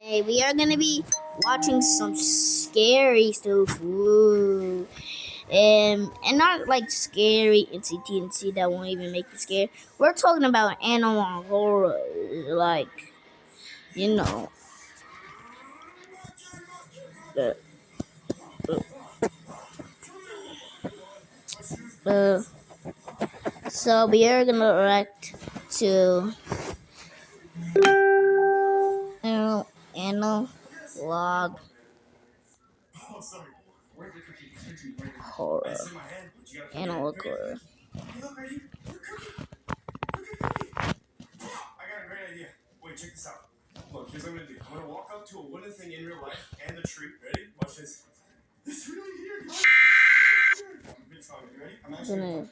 Hey, we are gonna be watching some scary stuff. Ooh. And not like scary NCT that won't even make you scared. We're talking about animal horror, like you know. Uh, uh, so we are gonna react to analog horror. Analog horror. I got a great idea. Wait, check this out. Look, here's what I'm gonna do. I'm gonna walk up to a wooden thing in real life and the tree. Ready? Watch this. It's really here, guys. You've been trying. You ready? I'm I'm actually. gonna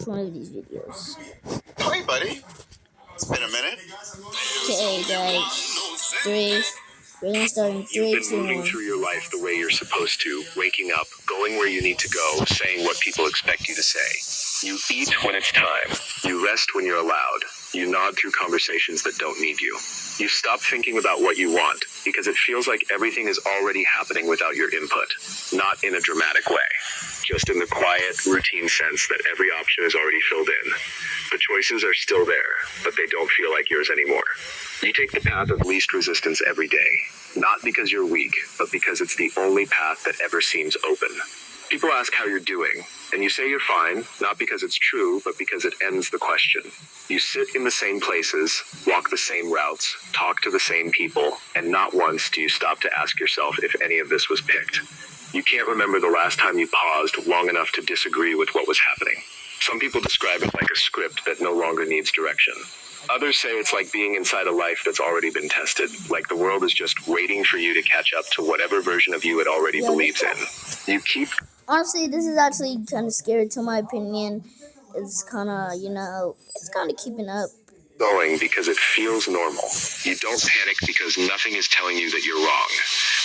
try one of these videos. Hey, buddy. It's been a minute. Hey guys, I'm going Okay, guys. Three. We're gonna start in You've 3, been 2, moving 1. through your life the way you're supposed to, waking up, going where you need to go, saying what people expect you to say. You eat when it's time. You rest when you're allowed. You nod through conversations that don't need you. You stop thinking about what you want because it feels like everything is already happening without your input. Not in a dramatic way, just in the quiet, routine sense that every option is already filled in. The choices are still there, but they don't feel like yours anymore. You take the path of least resistance every day, not because you're weak, but because it's the only path that ever seems open. People ask how you're doing, and you say you're fine, not because it's true, but because it ends the question. You sit in the same places, walk the same routes, talk to the same people, and not once do you stop to ask yourself if any of this was picked. You can't remember the last time you paused long enough to disagree with what was happening. Some people describe it like a script that no longer needs direction. Others say it's like being inside a life that's already been tested, like the world is just waiting for you to catch up to whatever version of you it already believes in. You keep Honestly, this is actually kind of scary to my opinion. It's kind of, it's kind of keeping up. going because it feels normal. You don't panic because nothing is telling you that you're wrong.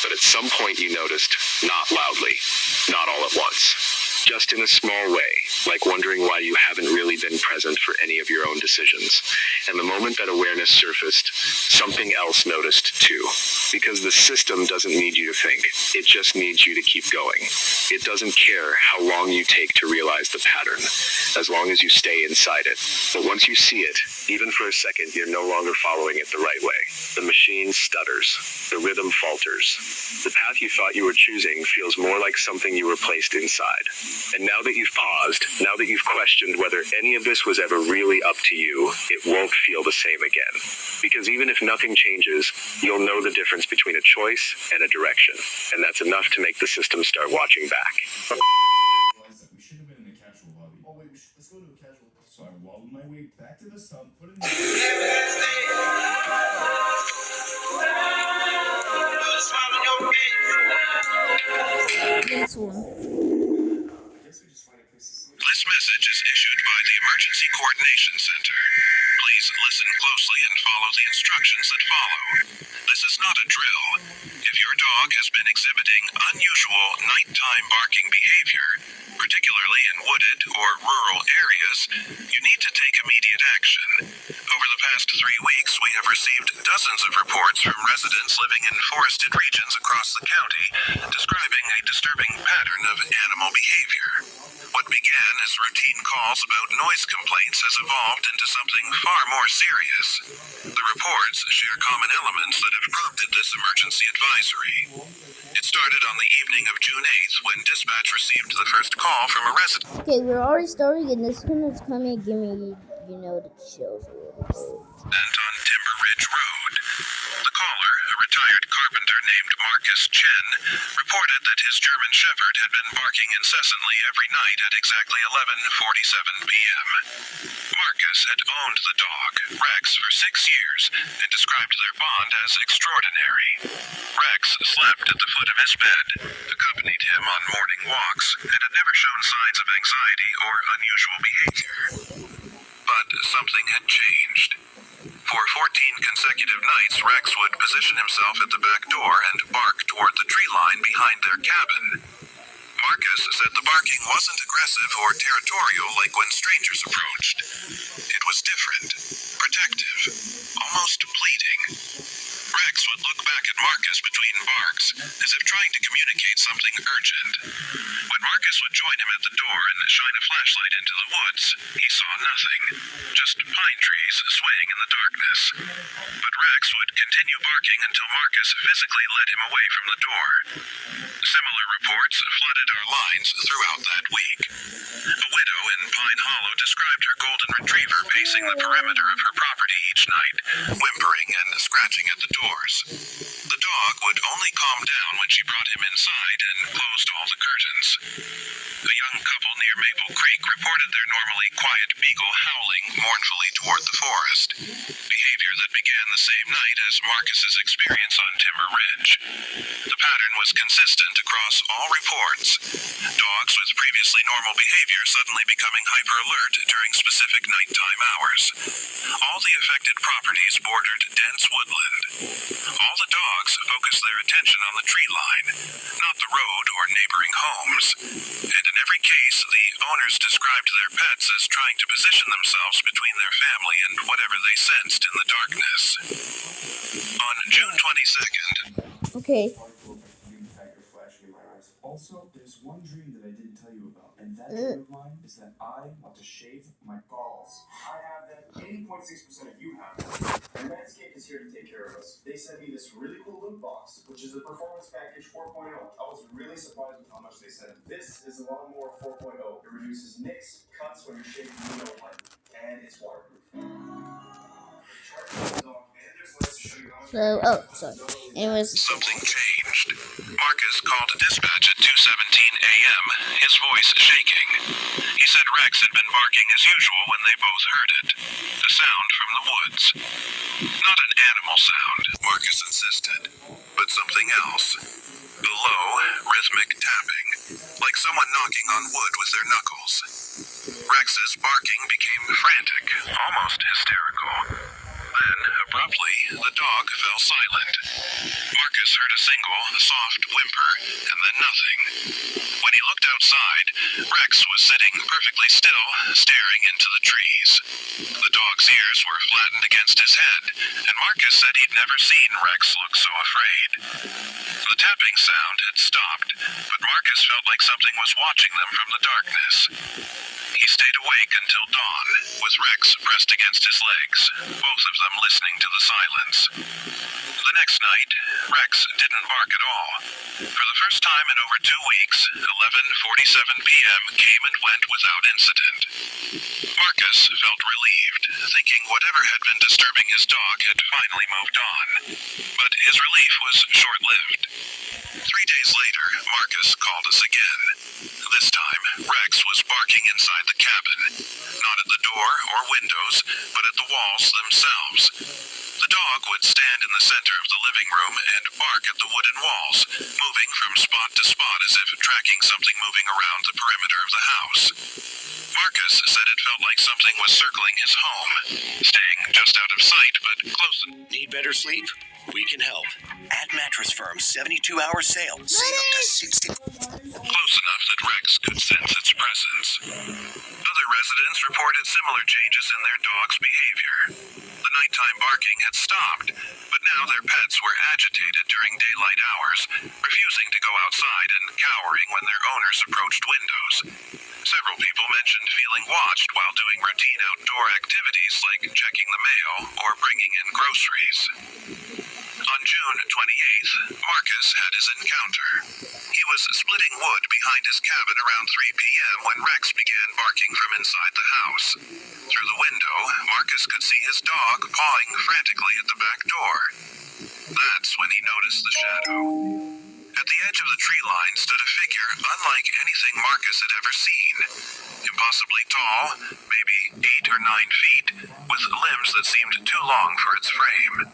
But at some point you noticed, not loudly, not all at once. Just in a small way, like wondering why you haven't really been present for any of your own decisions. And the moment that awareness surfaced, something else noticed too. Because the system doesn't need you to think, it just needs you to keep going. It doesn't care how long you take to realize the pattern, as long as you stay inside it. But once you see it, even for a second, you're no longer following it the right way. The machine stutters. The rhythm falters. The path you thought you were choosing feels more like something you were placed inside. And now that you've paused, now that you've questioned whether any of this was ever really up to you, it won't feel the same again. Because even if nothing changes, you'll know the difference between a choice and a direction. And that's enough to make the system start watching back. We should have been in a casual lobby. Oh wait, let's go to a casual. So I wobbled my way back to the stump, put it in. This one. This message is issued by the Emergency Coordination Center. Please listen closely and follow the instructions that follow. This is not a drill. If your dog has been exhibiting unusual nighttime barking behavior, particularly in wooded or rural areas, you need to take immediate action. Over the past 3 weeks, we have received dozens of reports from residents living in forested regions across the county describing a disturbing pattern of animal behavior. What began as routine calls about noise complaints has evolved into something far more serious. The reports share common elements that have prompted this emergency advisory. It started on the evening of June 8th when dispatch received the first call from a resident. Okay, we're already starting, and this one is coming to give me, the chills a little bit. On Timber Ridge Road. The caller, a retired carpenter named Marcus Chen, reported that his German Shepherd had been barking incessantly every night at exactly 11:47 p.m. Marcus had owned the dog, Rex, for 6 years and described their bond as extraordinary. Rex slept at the foot of his bed, accompanied him on morning walks, and had never shown signs of anxiety or unusual behavior. But something had changed. For 14 consecutive nights, Rex would position himself at the back door and bark toward the tree line behind their cabin. Marcus said the barking wasn't aggressive or territorial like when strangers approached. It was different, protective, almost pleading. Rex would look back at Marcus between barks, as if trying to communicate something urgent. When Marcus would join him at the door and shine a flashlight into the woods, he saw nothing, just pine trees swaying in the darkness. But Rex would continue barking until Marcus physically led him away from the door. Similar reports flooded our lines throughout that week. A widow in Pine Hollow described her golden retriever pacing the perimeter of her property each night, whimpering and scratching at the doors. The dog would only calm down when she brought him inside and closed all the curtains. A young couple near Maple Creek reported their normally quiet beagle howling mournfully toward the forest, behavior that began the same night as Marcus's experience on Timber Ridge. The pattern was consistent across all reports. Dogs with previously normal behavior suddenly becoming hyper-alert during specific nighttime hours. All the affected properties bordered dense woodland. All the dogs focused their attention on the tree line, not the road or neighboring homes. And in every case, the owners described their pets as trying to position themselves between their family and whatever they sensed in the darkness. On June 22nd, Okay. Also, there's one dream that I didn't tell you about, and that dream of mine is that I want to shave my balls. I have that. 80.6% of you have that. And Manscaped is here to take care of us. They sent me this really cool loot box, which is the Performance Package 4.0. I was really surprised with how much they sent. This is the Lawnmower 4.0. It reduces nicks, cuts when you're shaving you know when, and it's waterproof. Anyways. something changed. Marcus called dispatch at 2:17 a.m., his voice shaking. He said Rex had been barking as usual when they both heard it. A sound from the woods. Not an animal sound, Marcus insisted, but something else. A low, rhythmic tapping, like someone knocking on wood with their knuckles. Rex's barking became frantic, almost hysterical. Then, abruptly, the dog fell silent. Marcus heard a single, soft whimper, and then nothing. When he looked outside, Rex was sitting perfectly still, staring into the trees. The dog's ears were flattened against his head, and Marcus said he'd never seen Rex look so afraid. The tapping sound had stopped, but Marcus felt like something was watching them from the darkness. He stayed awake until dawn, with Rex pressed against his legs, both of them listening to the silence. The next night, Rex didn't bark at all. For the first time in over 2 weeks, 11:47 p.m. came and went without incident. Marcus felt relieved, thinking whatever had been disturbing his dog had finally moved on. But his relief was short-lived. 3 days later, Marcus called us again. This time, Rex was barking inside the cabin, not at the door or windows, but at the walls themselves. The dog would stand in the center of the living room and bark at the wooden walls, moving from spot to spot as if tracking something moving around the perimeter of the house. Marcus said it felt like something was circling his home, staying just out of sight but close. Need better sleep? We can help. At Mattress Firm's 72-hour sale, save up to 60. Close enough that Rex could sense its presence. Other residents reported similar changes in their dog's behavior. The nighttime barking had stopped, but now their pets were agitated during daylight hours, refusing to go outside and cowering when their owners approached windows. Several people mentioned feeling watched while doing routine outdoor activities like checking the mail or bringing in groceries. On June 28th, Marcus had his encounter. He was splitting wood behind his cabin around 3 p.m. when Rex began barking from inside the house. Through the window, Marcus could see his dog pawing frantically at the back door. That's when he noticed the shadow. At the edge of the tree line stood a figure unlike anything Marcus had ever seen. Impossibly tall, maybe 8 or 9 feet, with limbs that seemed too long for its frame.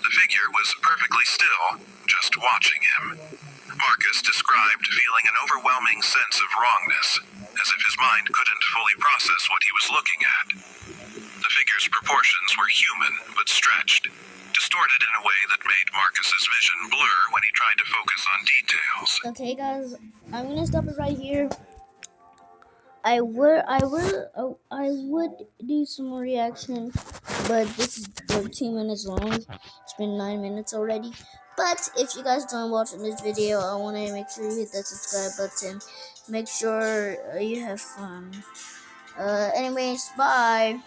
The figure was perfectly still, just watching him. Marcus described feeling an overwhelming sense of wrongness, as if his mind couldn't fully process what he was looking at. The figure's proportions were human, but stretched, distorted in a way that made Marcus's vision blur when he tried to focus on details. Okay, guys, I'm gonna stop it right here. I would do some more reaction, but this is 13 minutes long. It's been 9 minutes already. But if you guys don't watching this video, I want to make sure you hit that subscribe button. Make sure you have fun. Anyways, bye.